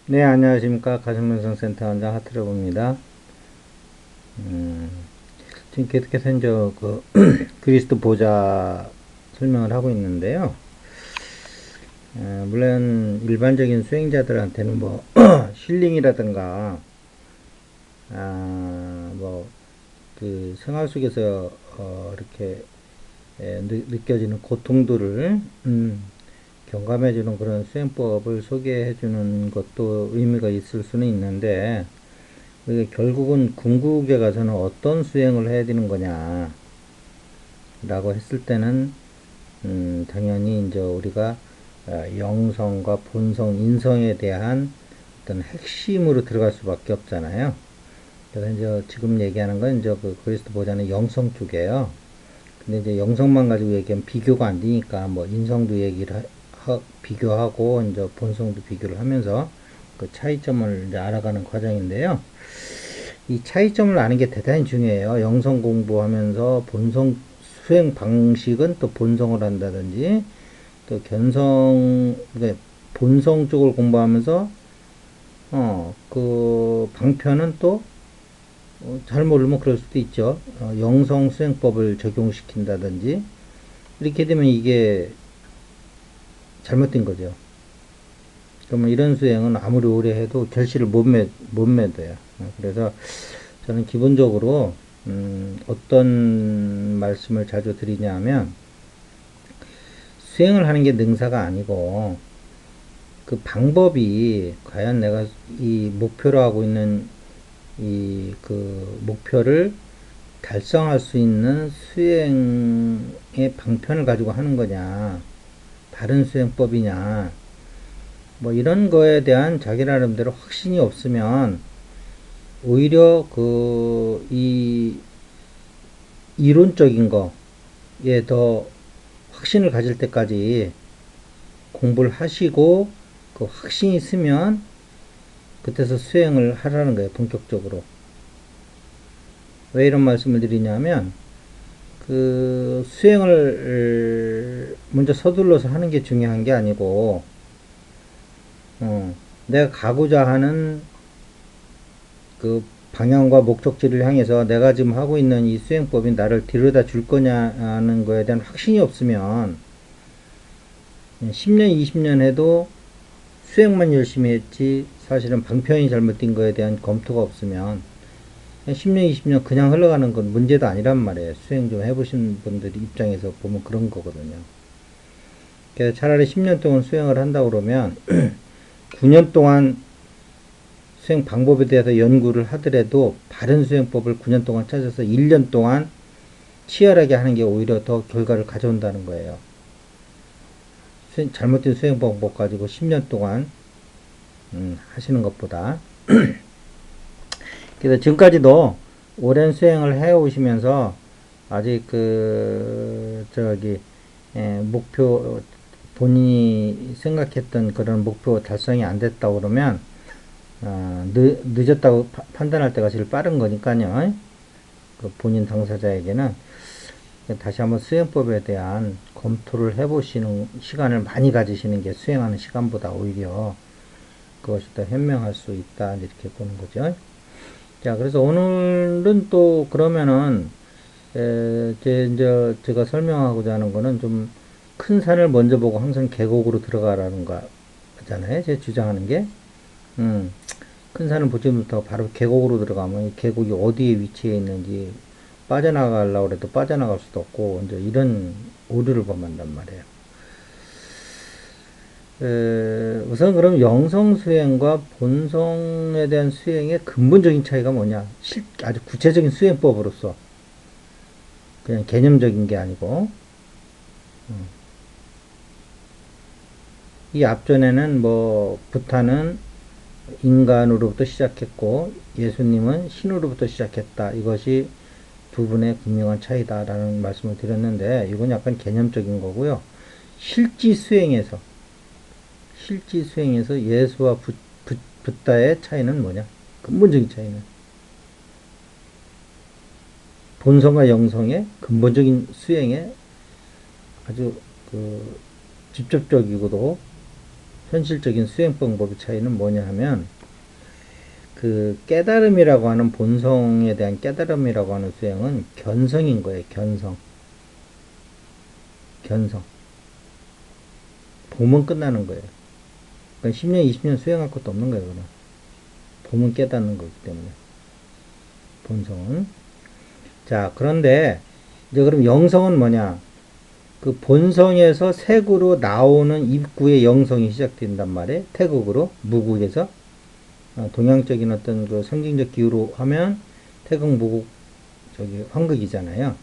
네, 안녕하십니까. 가슴분석센터 원장 하트로입니다. 음, 지금 계속해서 이제 그리스도 보좌 설명을 하고 있는데요. 물론 일반적인 수행자들한테는 뭐 힐링이라든가 뭐 그 생활 속에서 이렇게 느껴지는 고통들을 경감해주는 그런 수행법을 소개해주는 것도 의미가 있을 수는 있는데, 이게 결국은 궁극에 가서는 어떤 수행을 해야 되는 거냐라고 했을 때는 당연히 이제 우리가 영성과 본성, 인성에 대한 어떤 핵심으로 들어갈 수밖에 없잖아요. 그래서 이제 지금 얘기하는 건 이제 그 그리스도 보자는 영성 쪽이에요. 근데 이제 영성만 가지고 얘기하면 비교가 안 되니까 뭐 인성도 비교하고 이제 본성도 비교를 하면서 그 차이점을 이제 알아가는 과정인데요. 이 차이점을 아는 게 대단히 중요해요. 영성 공부하면서 본성 수행 방식은 또 본성을 한다든지, 또 그러니까 본성 쪽을 공부하면서 그 방편은 또 잘 모르면 그럴 수도 있죠. 영성 수행법을 적용시킨다든지 이렇게 되면 이게 잘못된 거죠. 그러면 이런 수행은 아무리 오래 해도 결실을 못 맺어요. 그래서 저는 기본적으로 어떤 말씀을 자주 드리냐면, 수행을 하는 게 능사가 아니고 그 방법이 과연 내가 이 목표로 하고 있는 이 그 목표를 달성할 수 있는 수행의 방편을 가지고 하는 거냐, 바른 수행법이냐, 뭐 이런 거에 대한 자기 나름대로 확신이 없으면 오히려 이 이론적인 거에 더 확신을 가질 때까지 공부를 하시고, 그 확신이 있으면 그때서 수행을 하라는 거예요, 본격적으로. 왜 이런 말씀을 드리냐면, 그 수행을 먼저 서둘러서 하는 게 중요한 게 아니고, 내가 가고자 하는 그 방향과 목적지를 향해서 내가 지금 하고 있는 이 수행법이 나를 데려다 줄 거냐는 거에 대한 확신이 없으면 10년, 20년 해도 수행만 열심히 했지, 사실은 방편이 잘못된 거에 대한 검토가 없으면 10년, 20년 그냥 흘러가는 건 문제도 아니란 말이에요. 수행 좀 해보신 분들 입장에서 보면 그런 거거든요. 그래서 차라리 10년 동안 수행을 한다 그러면 9년 동안 수행 방법에 대해서 연구를 하더라도 바른 수행법을 9년 동안 찾아서 1년 동안 치열하게 하는 게 오히려 더 결과를 가져온다는 거예요. 잘못된 수행 방법 가지고 10년 동안 하시는 것보다. 그래서 지금까지도 오랜 수행을 해 오시면서 아직 목표, 본인이 생각했던 그런 목표 달성이 안 됐다 그러면 늦었다고 판단할 때가 제일 빠른 거니까요. 그 본인 당사자에게는 다시 한번 수행법에 대한 검토를 해보시는 시간을 많이 가지시는 게 수행하는 시간보다 오히려 그것이 더 현명할 수 있다, 이렇게 보는 거죠. 자, 그래서 오늘은 또 그러면은 이제 제가 설명하고자 하는 거는 좀 큰 산을 먼저 보고 항상 계곡으로 들어가라는 거잖아요. 제가 주장하는 게. 큰 산을 보지 못하고 바로 계곡으로 들어가면 이 계곡이 어디에 위치해 있는지 빠져나가려고 해도 빠져나갈 수도 없고, 이제 이런 오류를 범한단 말이에요. 우선 그럼 영성 수행과 본성에 대한 수행의 근본적인 차이가 뭐냐? 아주 구체적인 수행법으로서, 그냥 개념적인 게 아니고, 이 앞전에는 뭐 부타는 인간으로부터 시작했고 예수님은 신으로부터 시작했다, 이것이 두 분의 분명한 차이다라는 말씀을 드렸는데, 이건 약간 개념적인 거고요. 실지 수행에서 예수와 붓다의 차이는 뭐냐? 근본적인 차이는 본성과 영성의 근본적인 수행에 아주 그 직접적이고도 현실적인 수행 방법의 차이는 뭐냐 하면, 그 깨달음이라고 하는 본성에 대한 깨달음이라고 하는 수행은 견성인 거예요. 견성. 견성. 보면 끝나는 거예요. 그러니까 10년, 20년 수행할 것도 없는 거예요. 그럼. 보면 깨닫는 거기 때문에. 본성은. 자, 그런데 이제 그럼 영성은 뭐냐? 그 본성에서 색으로 나오는 입구의 영성이 시작된단 말이에요. 태극으로, 무국에서. 동양적인 어떤 그 상징적 기호로 하면 태극, 무국, 저기 황극이잖아요.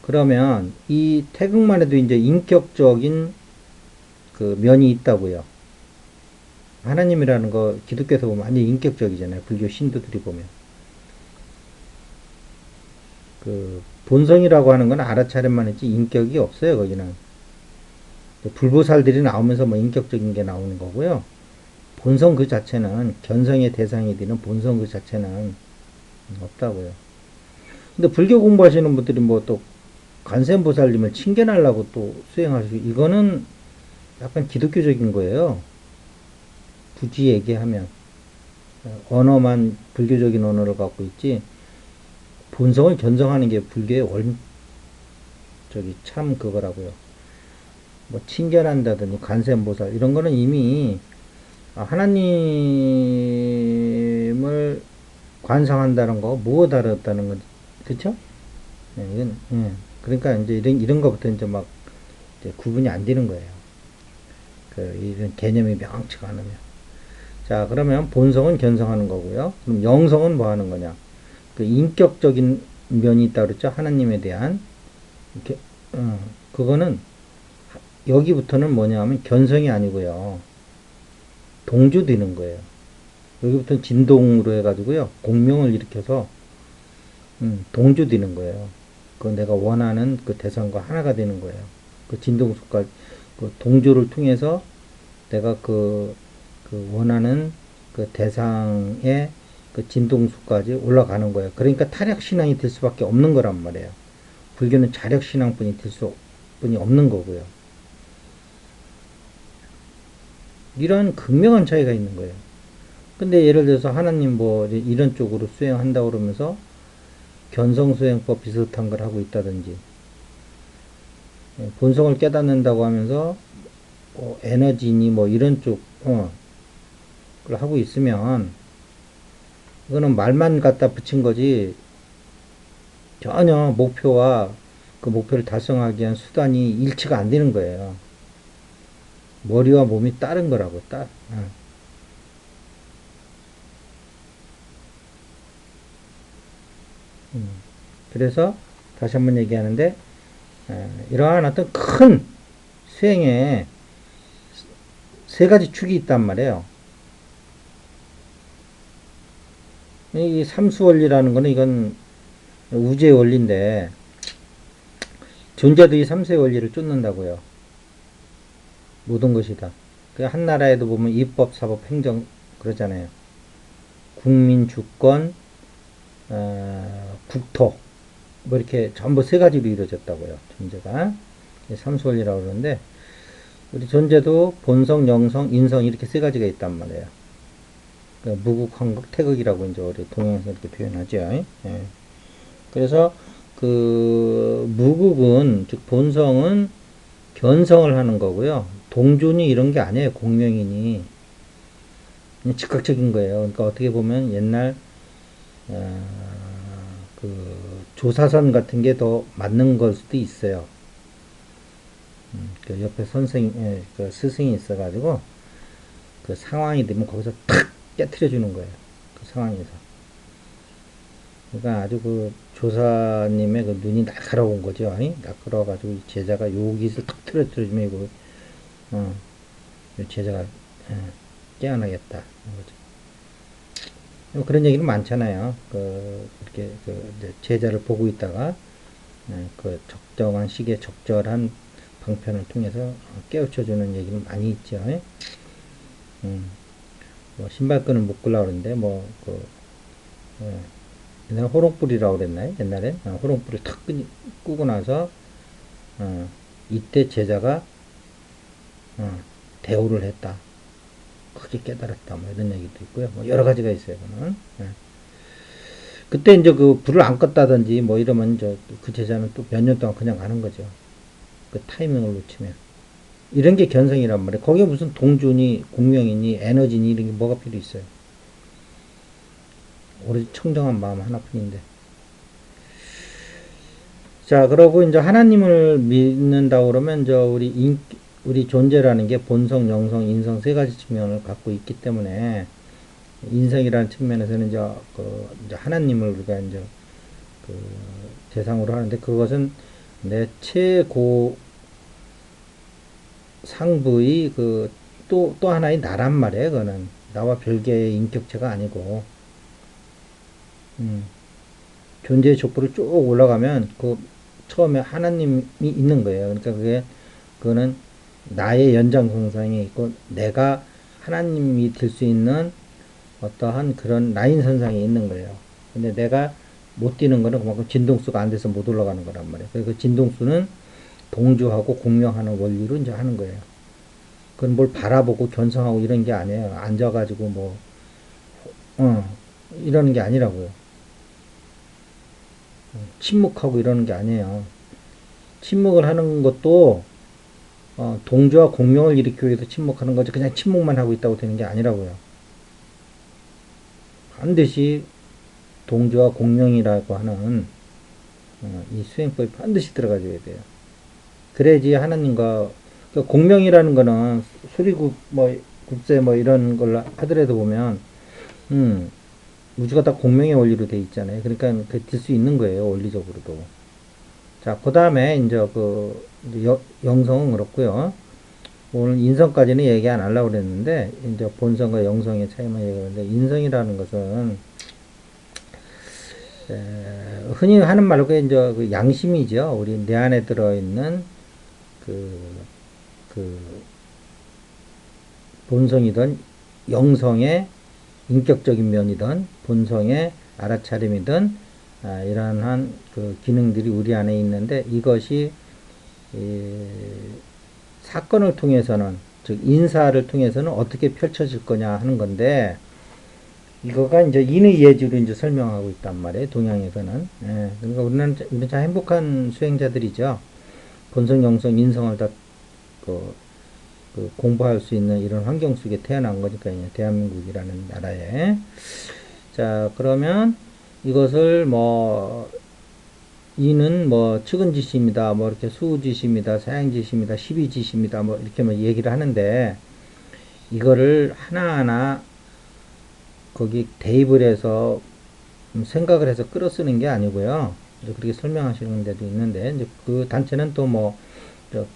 그러면 이 태극만 해도 이제 인격적인 그 면이 있다고요. 하나님이라는 거 기독교에서 보면 완전 인격적이잖아요. 불교 신도들이 보면. 그 본성이라고 하는 건 알아차림만 했지 인격이 없어요. 거기는. 불보살들이 나오면서 뭐 인격적인 게 나오는 거고요. 본성 그 자체는 견성의 대상이 되는 본성 그 자체는 없다고요. 근데 불교 공부하시는 분들이 뭐 또 관세음보살님을 칭견하려고 또 수행하시고 이거는 약간 기독교적인 거예요. 굳이 얘기하면 언어만 불교적인 언어를 갖고 있지 본성을 견성하는 게 불교의 저기 참 그거라고요. 뭐 칭견한다든지 관세음보살 이런 거는 이미 하나님을 관상한다는 거 뭐 다르다는 건 그쵸? 네, 이건 그러니까 이제 이런 거부터 이제 막 이제 구분이 안 되는 거예요. 그 이런 개념이 명확치가 않으면. 자, 그러면 본성은 견성하는 거고요. 그럼 영성은 뭐 하는 거냐? 그 인격적인 면이 있다 그랬죠? 하나님에 대한. 이렇게, 그거는 여기부터는 뭐냐 하면 견성이 아니고요. 동조되는 거예요. 여기부터는 진동으로 해가지고요. 공명을 일으켜서 동조되는 거예요. 그 내가 원하는 그 대상과 하나가 되는 거예요. 그 진동속과 그 동조를 통해서 내가 그 원하는 그 대상의 그 진동수까지 올라가는 거예요. 그러니까 타력신앙이 될 수밖에 없는 거란 말이에요. 불교는 자력신앙뿐이 될 수뿐이 없는 거고요. 이런 극명한 차이가 있는 거예요. 근데 예를 들어서 하나님 뭐 이런 쪽으로 수행한다고 그러면서 견성수행법 비슷한 걸 하고 있다든지 본성을 깨닫는다고 하면서 에너지니 뭐 이런 쪽 그걸 하고 있으면 이거는 말만 갖다 붙인 거지 전혀 목표와 그 목표를 달성하기 위한 수단이 일치가 안 되는 거예요. 머리와 몸이 다른 거라고 따. 그래서 다시 한번 얘기하는데 이러한 어떤 큰 수행에 세 가지 축이 있단 말이에요. 이 삼수원리라는 거는 이건 우주의 원리인데 존재도 이 삼수의 원리를 쫓는다고요. 모든 것이 다. 그 한 나라에도 보면 입법, 사법, 행정 그러잖아요. 국민, 주권, 국토 뭐 이렇게 전부 세 가지로 이루어졌다고요. 존재가 삼수원리라고 그러는데 우리 존재도 본성, 영성, 인성 이렇게 세 가지가 있단 말이에요. 그러니까 무국, 황극, 태극이라고 이제 우리 동양에서 이렇게 표현하죠. 예. 그래서 그 무국은 즉 본성은 견성을 하는 거고요. 동준이 이런 게 아니에요. 공명이니 그냥 즉각적인 거예요. 그러니까 어떻게 보면 옛날 그 조사선 같은 게 더 맞는 걸 수도 있어요. 그 옆에 그 스승이 있어가지고 그 상황이 되면 거기서 탁 깨트려 주는 거예요. 그 상황에서. 그러니까 아주 그 조사님의 그 눈이 날카로운 거죠. 아니? 날카로워가지고 제자가 여기서 탁 틀어주면 이거 제자가 깨어나겠다. 뭐 그런 얘기는 많잖아요. 이렇게 제자를 보고 있다가 그 적정한 시기에 적절한 방편을 통해서 깨우쳐주는 얘기는 많이 있죠. 뭐 신발끈을 묶으려고 그러는데 옛날에 호롱불이라고 그랬나요? 옛날에 호롱불을 탁 끄고 나서 이때 제자가 대우를 했다. 크게 깨달았다. 뭐 이런 얘기도 있고요. 뭐 여러 가지가 있어요. 그는. 예. 그때 이제 그 불을 안 껐다든지 뭐 이러면 이제 그 제자는 또 몇 년 동안 그냥 가는 거죠. 그 타이밍을 놓치면. 이런 게 견성이란 말이에요. 거기에 무슨 동주니, 공명이니, 에너지니 이런 게 뭐가 필요 있어요. 오로지 청정한 마음 하나뿐인데. 자, 그러고 이제 하나님을 믿는다 그러면 이제 우리 존재라는 게 본성, 영성, 인성 세 가지 측면을 갖고 있기 때문에 인성이라는 측면에서는 이제 하나님을 우리가 이제 그 대상으로 하는데 그것은 내 최고 상부의 또 하나의 나란 말이에요. 그거는 나와 별개의 인격체가 아니고 존재의 족보를 쭉 올라가면 그 처음에 하나님이 있는 거예요. 그러니까 그거는 나의 연장선상에 있고 내가 하나님이 될 수 있는 어떠한 그런 라인 선상에 있는 거예요. 근데 내가 못 뛰는 거는 그만큼 진동수가 안 돼서 못 올라가는 거란 말이에요. 그래서 그 진동수는 동조하고 공명하는 원리로 이제 하는 거예요. 그건 뭘 바라보고 견성하고 이런 게 아니에요. 앉아가지고 이러는 게 아니라고요. 침묵하고 이러는 게 아니에요. 침묵을 하는 것도 동조와 공명을 일으키기 위해서 침묵하는 거지 그냥 침묵만 하고 있다고 되는 게 아니라고요. 반드시 동조와 공명이라고 하는 이 수행법이 반드시 들어가줘야 돼요. 그래야지 하나님과 공명이라는 거는 수리국 국세 이런 걸 하더라도 보면 우주가 다 공명의 원리로 돼 있잖아요. 그러니까 될 수 있는 거예요. 원리적으로도. 자, 그 다음에 이제 영성은 그렇고요. 오늘 인성까지는 얘기 안 하려고 그랬는데 이제 본성과 영성의 차이만 얘기하는데 인성이라는 것은 흔히 하는 말로 이제 그 양심이죠. 우리 내 안에 들어있는 그 본성이든 영성의 인격적인 면이든 본성의 알아차림이든 이러한 그 기능들이 우리 안에 있는데 이것이 사건을 통해서는 즉 인사를 통해서는 어떻게 펼쳐질 거냐 하는 건데 이거가 이제 인의 예지로 이제 설명하고 있단 말이에요. 동양에서는. 그러니까 우리는 참 행복한 수행자들이죠. 본성, 영성, 인성을 다 공부할 수 있는 이런 환경 속에 태어난 거니까요. 대한민국이라는 나라에. 자, 그러면 이것을 이는 측은지시입니다. 이렇게 수지시입니다. 사양지시입니다. 십이지시입니다. 이렇게 얘기를 하는데 이거를 하나하나 거기 대입을 해서 생각을 해서 끌어 쓰는 게 아니고요. 이제 그렇게 설명하시는 데도 있는데 이제 그 단체는 또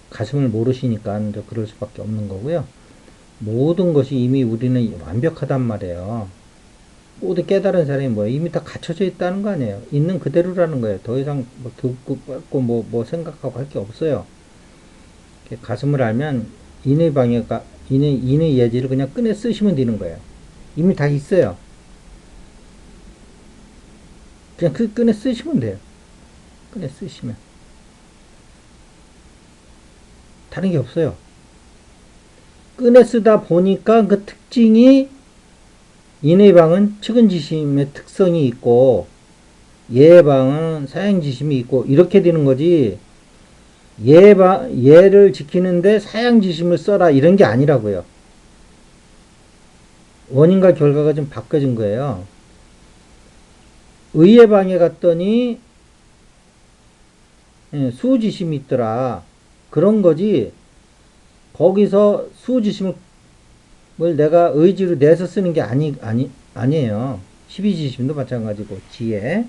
가슴을 모르시니까 이제 그럴 수밖에 없는 거고요. 모든 것이 이미 우리는 완벽하단 말이에요. 모두 깨달은 사람이 뭐예요? 이미 다 갖춰져 있다는 거 아니에요. 있는 그대로라는 거예요. 더 이상 듣고 뺏고 생각하고 할 게 없어요. 가슴을 알면 인의 예지를 그냥 꺼내 쓰시면 되는 거예요. 이미 다 있어요. 그냥 꺼내 쓰시면 돼요. 꺼내 쓰시면. 다른 게 없어요. 꺼내 쓰다 보니까 그 특징이 인의방은 측은지심의 특성이 있고 예방은 사양지심이 있고 이렇게 되는 거지 예를 지키는데 사양지심을 써라 이런 게 아니라고요. 원인과 결과가 좀 바뀌어진 거예요. 의예방에 갔더니 수지심이 있더라. 그런 거지 거기서 수지심을 내가 의지로 내서 쓰는 게 아니에요. 12지심도 마찬가지고, 지혜.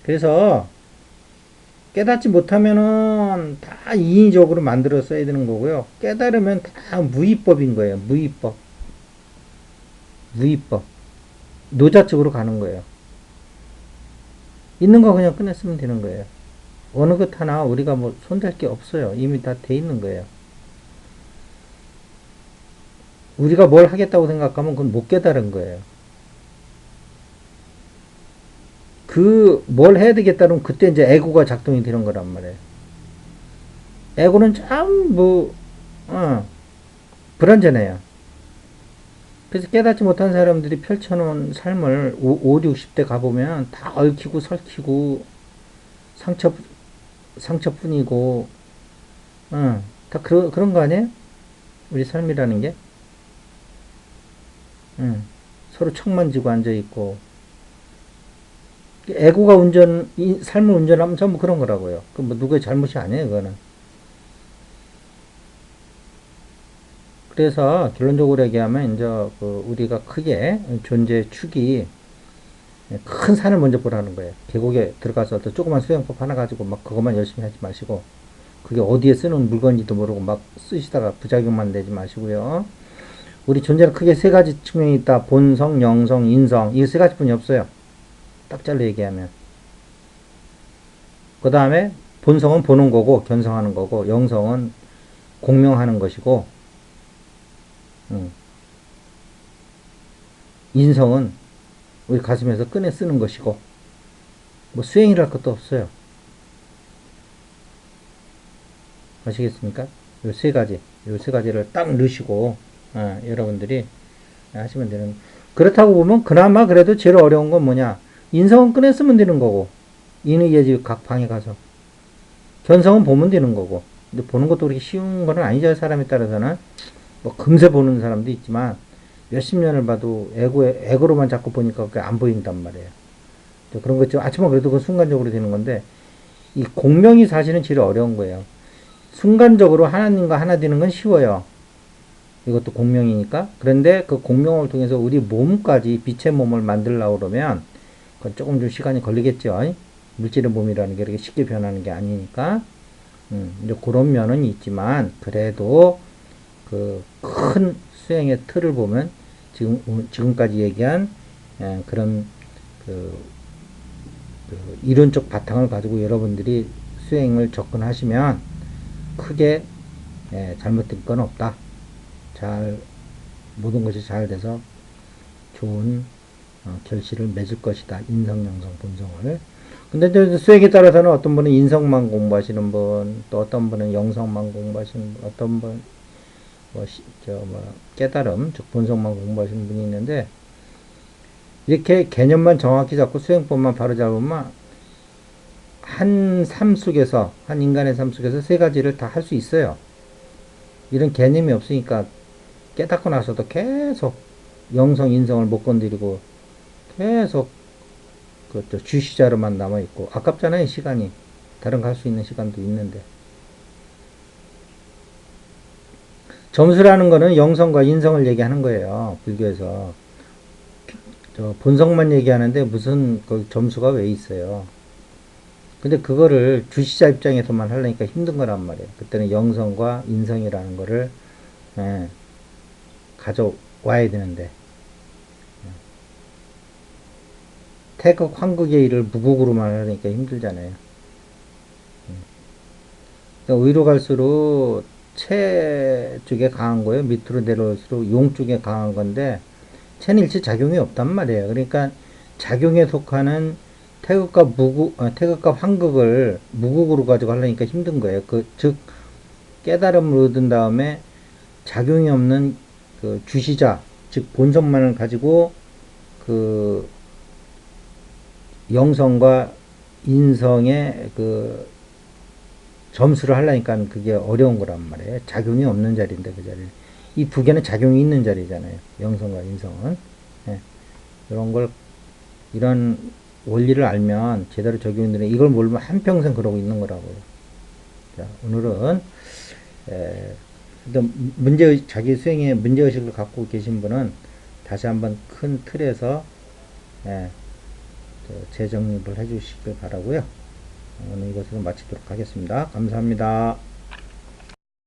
그래서, 깨닫지 못하면은 다 인위적으로 만들어 써야 되는 거고요. 깨달으면 다 무위법인 거예요. 무위법. 노자측으로 가는 거예요. 있는 거 그냥 꺼내 쓰면 되는 거예요. 어느 것 하나 우리가 손댈 게 없어요. 이미 다 돼 있는 거예요. 우리가 뭘 하겠다고 생각하면 그건 못 깨달은 거예요. 뭘 해야 되겠다면 그때 이제 에고가 작동이 되는 거란 말이에요. 에고는 참 어, 불완전해요. 그래서 깨닫지 못한 사람들이 펼쳐놓은 삶을 5, 60대 가보면 다 얽히고 설키고 상처, 상처뿐이고, 다 그런 거 아니에요? 우리 삶이라는 게? 서로 척만 지고 앉아있고, 에고가 삶을 운전하면 전부 그런 거라고요. 그 뭐 누구의 잘못이 아니에요, 그거는. 그래서 결론적으로 얘기하면, 이제 우리가 크게 존재 축이 큰 산을 먼저 보라는 거예요. 계곡에 들어가서 또 조그만 수영법 하나 가지고 막 그것만 열심히 하지 마시고, 그게 어디에 쓰는 물건인지도 모르고 막 쓰시다가 부작용만 내지 마시고요. 우리 존재는 크게 세 가지 측면이 있다. 본성, 영성, 인성. 이 세 가지뿐이 없어요. 딱 잘라 얘기하면. 그 다음에 본성은 보는 거고, 견성하는 거고, 영성은 공명하는 것이고, 음, 인성은 우리 가슴에서 꺼내 쓰는 것이고, 뭐 수행이랄 것도 없어요. 아시겠습니까? 요 세 가지, 요 세 가지를 딱 넣으시고, 여러분들이 하시면 되는. 그렇다고 보면 그나마 그래도 제일 어려운 건 뭐냐? 인성은 꺼내 쓰면 되는 거고, 인의 예지 각 방에 가서. 견성은 보면 되는 거고. 근데 보는 것도 그렇게 쉬운 건 아니죠. 사람에 따라서는. 뭐 금세 보는 사람도 있지만 몇십 년을 봐도 에고로만 자꾸 보니까 그게 안 보인단 말이에요. 그런 거 있죠. 아침만 그래도 그 순간적으로 되는 건데 이 공명이 사실은 제일 어려운 거예요. 순간적으로 하나님과 하나 되는 건 쉬워요. 이것도 공명이니까. 그런데 그 공명을 통해서 우리 몸까지 빛의 몸을 만들려고 그러면 그건 조금 좀 시간이 걸리겠죠. 물질의 몸이라는 게 이렇게 쉽게 변하는 게 아니니까. 이제 그런 면은 있지만 그래도 그 큰 수행의 틀을 보면 지금까지 얘기한 그런 그, 이론적 바탕을 가지고 여러분들이 수행을 접근하시면 크게 잘못된 건 없다. 잘 모든 것이 잘 돼서 좋은 결실을 맺을 것이다. 인성, 영성, 본성을. 근데 이제 수행에 따라서는 어떤 분은 인성만 공부하시는 분, 또 어떤 분은 영성만 공부하시는 분, 어떤 분 깨달음, 즉 본성만 공부하시는 분이 있는데 이렇게 개념만 정확히 잡고 수행법만 바로 잡으면 한 삶 속에서 한 인간의 삶 속에서 세 가지를 다 할 수 있어요. 이런 개념이 없으니까 깨닫고 나서도 계속 영성, 인성을 못 건드리고 계속 그 주시자로만 남아 있고 아깝잖아요 시간이. 다른 거 할 수 있는 시간도 있는데. 점수라는 거는 영성과 인성을 얘기하는 거예요. 불교에서. 본성만 얘기하는데 무슨 그 점수가 왜 있어요. 근데 그거를 주시자 입장에서만 하려니까 힘든 거란 말이에요. 그때는 영성과 인성이라는 거를 예, 가져와야 되는데 태극 황극의 일을 무극으로만 하려니까 힘들잖아요. 그러니까 위로 갈수록 체 쪽에 강한 거예요. 밑으로 내려올수록 용 쪽에 강한 건데 체는 일체 작용이 없단 말이에요. 그러니까 작용에 속하는 태극과 환극을 무극으로 가지고 하려니까 힘든 거예요. 즉 깨달음을 얻은 다음에 작용이 없는 그 주시자, 즉 본성만을 가지고 그 영성과 인성의 그 점수를 하려니까 그게 어려운 거란 말이에요. 작용이 없는 자리인데 그 자리. 이 두 개는 작용이 있는 자리잖아요. 영성과 인성은. 예. 이런 걸 이런 원리를 알면 제대로 적용이 되는 이걸 모르면 한평생 그러고 있는 거라고요. 자, 오늘은 자기 수행에 문제의식을 갖고 계신 분은 다시 한번 큰 틀에서 재정립을 해 주시길 바라고요. 오늘 이것으로 마치도록 하겠습니다. 감사합니다.